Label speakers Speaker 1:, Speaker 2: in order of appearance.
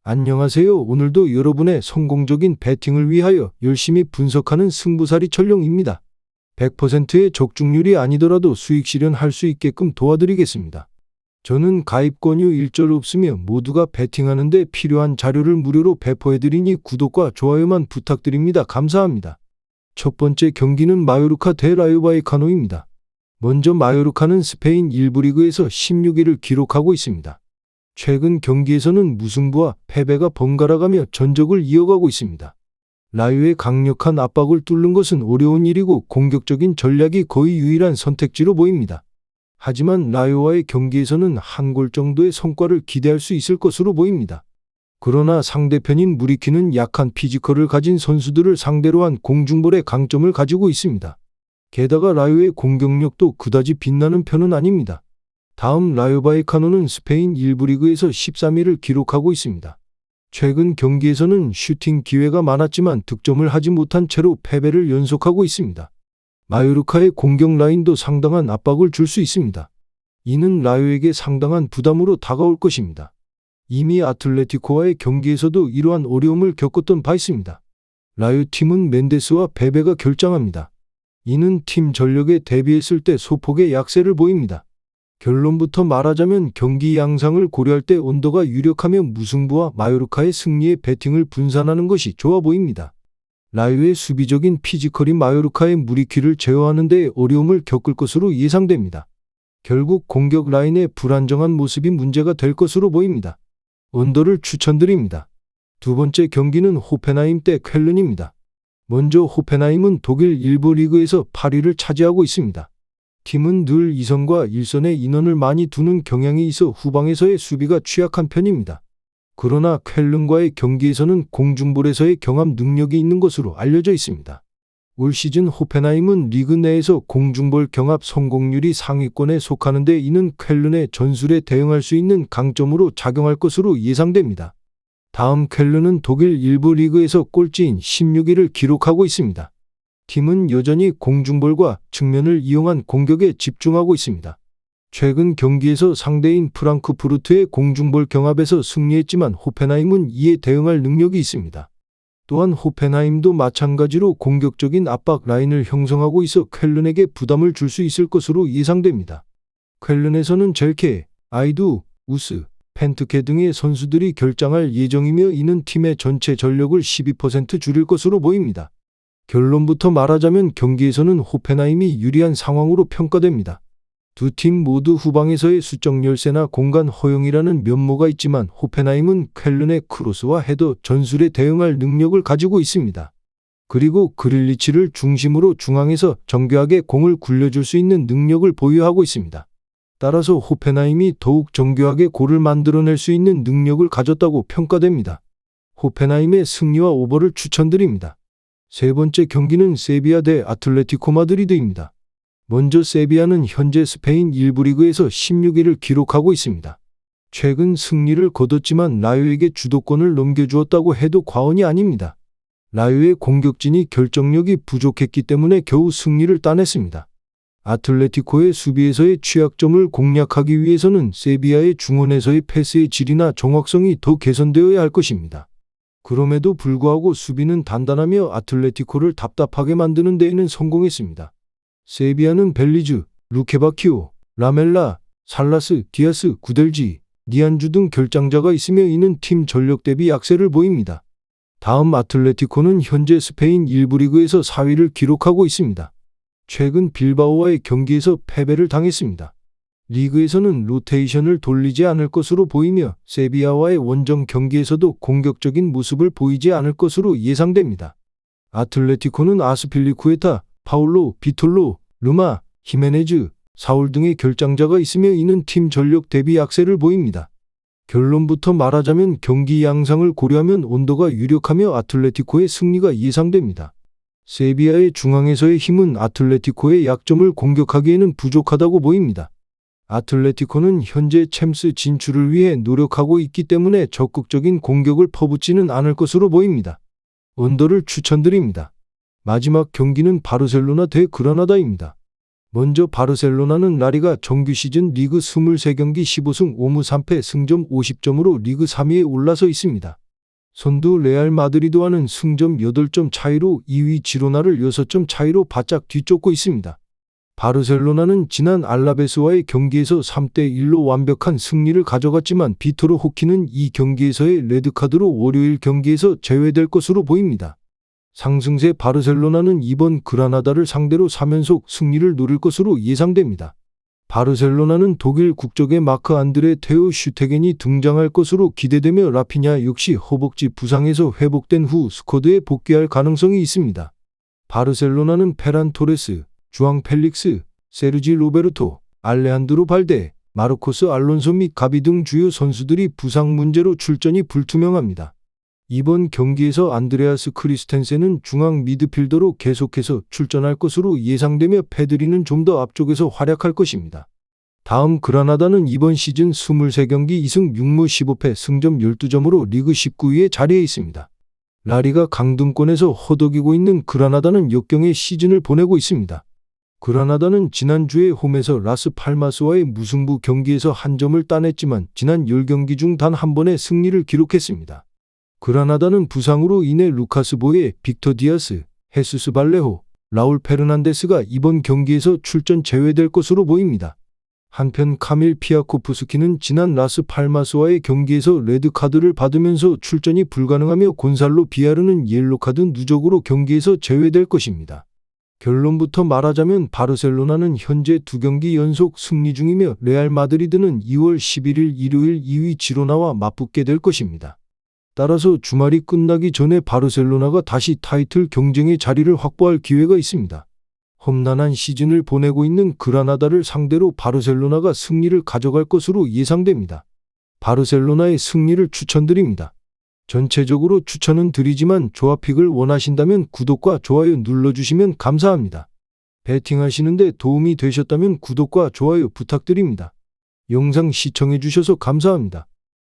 Speaker 1: 안녕하세요. 오늘도 여러분의 성공적인 배팅을 위하여 열심히 분석하는 승부사리 천룡입니다. 100%의 적중률이 아니더라도 수익 실현할 수 있게끔 도와드리겠습니다. 저는 가입 권유 일절 없으며 모두가 배팅하는 데 필요한 자료를 무료로 배포해드리니 구독과 좋아요만 부탁드립니다. 감사합니다. 첫 번째 경기는 마요르카 대 라요 바이카노입니다. 먼저 마요르카는 스페인 1부 리그에서 16위를 기록하고 있습니다. 최근 경기에서는 무승부와 패배가 번갈아가며 전적을 이어가고 있습니다. 라요의 강력한 압박을 뚫는 것은 어려운 일이고 공격적인 전략이 거의 유일한 선택지로 보입니다. 하지만 라요와의 경기에서는 한 골 정도의 성과를 기대할 수 있을 것으로 보입니다. 그러나 상대편인 무리키는 약한 피지컬을 가진 선수들을 상대로 한 공중볼의 강점을 가지고 있습니다. 게다가 라요의 공격력도 그다지 빛나는 편은 아닙니다. 다음 라요 바이카노는 스페인 1부 리그에서 13위를 기록하고 있습니다. 최근 경기에서는 슈팅 기회가 많았지만 득점을 하지 못한 채로 패배를 연속하고 있습니다. 마요르카의 공격 라인도 상당한 압박을 줄 수 있습니다. 이는 라요에게 상당한 부담으로 다가올 것입니다. 이미 아틀레티코와의 경기에서도 이러한 어려움을 겪었던 바 있습니다. 라요 팀은 멘데스와 베베가 결장합니다. 이는 팀 전력에 대비했을 때 소폭의 약세를 보입니다. 결론부터 말하자면 경기 양상을 고려할 때 언더가 유력하며 무승부와 마요르카의 승리에 배팅을 분산하는 것이 좋아 보입니다. 라요의 수비적인 피지컬이 마요르카의 무리키를 제어하는 데 어려움을 겪을 것으로 예상됩니다. 결국 공격 라인의 불안정한 모습이 문제가 될 것으로 보입니다. 언더를 추천드립니다. 두 번째 경기는 호펜하임 대 쾰른입니다. 먼저 호펜하임은 독일 1부 리그에서 8위를 차지하고 있습니다. 팀은 늘 2선과 1선에 인원을 많이 두는 경향이 있어 후방에서의 수비가 취약한 편입니다. 그러나 쾰른과의 경기에서는 공중볼에서의 경합 능력이 있는 것으로 알려져 있습니다. 올 시즌 호펜하임은 리그 내에서 공중볼 경합 성공률이 상위권에 속하는데 이는 쾰른의 전술에 대응할 수 있는 강점으로 작용할 것으로 예상됩니다. 다음 쾰른은 독일 1부 리그에서 꼴찌인 16위를 기록하고 있습니다. 팀은 여전히 공중볼과 측면을 이용한 공격에 집중하고 있습니다. 최근 경기에서 상대인 프랑크푸르트의 공중볼 경합에서 승리했지만 호펜하임은 이에 대응할 능력이 있습니다. 또한 호펜하임도 마찬가지로 공격적인 압박 라인을 형성하고 있어 쾰른에게 부담을 줄 수 있을 것으로 예상됩니다. 쾰른에서는 젤케, 아이두, 우스, 펜트케 등의 선수들이 결장할 예정이며 이는 팀의 전체 전력을 12% 줄일 것으로 보입니다. 결론부터 말하자면 경기에서는 호펜하임이 유리한 상황으로 평가됩니다. 두 팀 모두 후방에서의 수적 열세나 공간 허용이라는 면모가 있지만 호펜하임은 쾰른의 크로스와 헤더 전술에 대응할 능력을 가지고 있습니다. 그리고 그릴리치를 중심으로 중앙에서 정교하게 공을 굴려줄 수 있는 능력을 보유하고 있습니다. 따라서 호펜하임이 더욱 정교하게 골을 만들어낼 수 있는 능력을 가졌다고 평가됩니다. 호펜하임의 승리와 오버를 추천드립니다. 세 번째 경기는 세비야 대 아틀레티코 마드리드입니다. 먼저 세비야는 현재 스페인 1부 리그에서 16위를 기록하고 있습니다. 최근 승리를 거뒀지만 라요에게 주도권을 넘겨주었다고 해도 과언이 아닙니다. 라요의 공격진이 결정력이 부족했기 때문에 겨우 승리를 따냈습니다. 아틀레티코의 수비에서의 취약점을 공략하기 위해서는 세비야의 중원에서의 패스의 질이나 정확성이 더 개선되어야 할 것입니다. 그럼에도 불구하고 수비는 단단하며 아틀레티코를 답답하게 만드는 데에는 성공했습니다. 세비야는 벨리즈, 루케바키오, 라멜라, 살라스, 디아스, 구델지, 니안주 등 결장자가 있으며 이는 팀 전력 대비 약세를 보입니다. 다음 아틀레티코는 현재 스페인 1부 리그에서 4위를 기록하고 있습니다. 최근 빌바오와의 경기에서 패배를 당했습니다. 리그에서는 로테이션을 돌리지 않을 것으로 보이며 세비야와의 원정 경기에서도 공격적인 모습을 보이지 않을 것으로 예상됩니다. 아틀레티코는 아스필리쿠에타, 파울로, 비톨로, 르마, 히메네즈, 사울 등의 결장자가 있으며 이는 팀 전력 대비 약세를 보입니다. 결론부터 말하자면 경기 양상을 고려하면 언더가 유력하며 아틀레티코의 승리가 예상됩니다. 세비야의 중앙에서의 힘은 아틀레티코의 약점을 공격하기에는 부족하다고 보입니다. 아틀레티코는 현재 챔스 진출을 위해 노력하고 있기 때문에 적극적인 공격을 퍼붓지는 않을 것으로 보입니다. 언더를 추천드립니다. 마지막 경기는 바르셀로나 대 그라나다입니다. 먼저 바르셀로나는 라리가 정규 시즌 리그 23경기 15승 5무 3패 승점 50점으로 리그 3위에 올라서 있습니다. 선두 레알 마드리드와는 승점 8점 차이로 2위 지로나를 6점 차이로 바짝 뒤쫓고 있습니다. 바르셀로나는 지난 알라베스와의 경기에서 3대1로 완벽한 승리를 가져갔지만 비토르 호키는 이 경기에서의 레드카드로 월요일 경기에서 제외될 것으로 보입니다. 상승세 바르셀로나는 이번 그라나다를 상대로 3연속 승리를 노릴 것으로 예상됩니다. 바르셀로나는 독일 국적의 마크 안드레 테오 슈테겐이 등장할 것으로 기대되며 라피냐 역시 허벅지 부상에서 회복된 후 스쿼드에 복귀할 가능성이 있습니다. 바르셀로나는 페란 토레스, 주앙 펠릭스, 세르지 로베르토, 알레한드로 발데, 마르코스 알론소 및 가비 등 주요 선수들이 부상 문제로 출전이 불투명합니다. 이번 경기에서 안드레아스 크리스텐센은 중앙 미드필더로 계속해서 출전할 것으로 예상되며 페드리는 좀 더 앞쪽에서 활약할 것입니다. 다음 그라나다는 이번 시즌 23경기 2승 6무 15패 승점 12점으로 리그 19위에 자리해 있습니다. 라리가 강등권에서 허덕이고 있는 그라나다는 역경의 시즌을 보내고 있습니다. 그라나다는 지난주에 홈에서 라스팔마스와의 무승부 경기에서 한 점을 따냈지만 지난 10경기 중 단 한 번의 승리를 기록했습니다. 그라나다는 부상으로 인해 루카스 보에, 빅터 디아스, 헤수스 발레호, 라울 페르난데스가 이번 경기에서 출전 제외될 것으로 보입니다. 한편 카밀 피아코프스키는 지난 라스팔마스와의 경기에서 레드카드를 받으면서 출전이 불가능하며 곤살로 비아르는 옐로카드 누적으로 경기에서 제외될 것입니다. 결론부터 말하자면 바르셀로나는 현재 2경기 연속 승리 중이며 레알 마드리드는 2월 11일 일요일 2위 지로나와 맞붙게 될 것입니다. 따라서 주말이 끝나기 전에 바르셀로나가 다시 타이틀 경쟁의 자리를 확보할 기회가 있습니다. 험난한 시즌을 보내고 있는 그라나다를 상대로 바르셀로나가 승리를 가져갈 것으로 예상됩니다. 바르셀로나의 승리를 추천드립니다. 전체적으로 추천은 드리지만 조합픽을 원하신다면 구독과 좋아요 눌러주시면 감사합니다. 배팅하시는데 도움이 되셨다면 구독과 좋아요 부탁드립니다. 영상 시청해주셔서 감사합니다.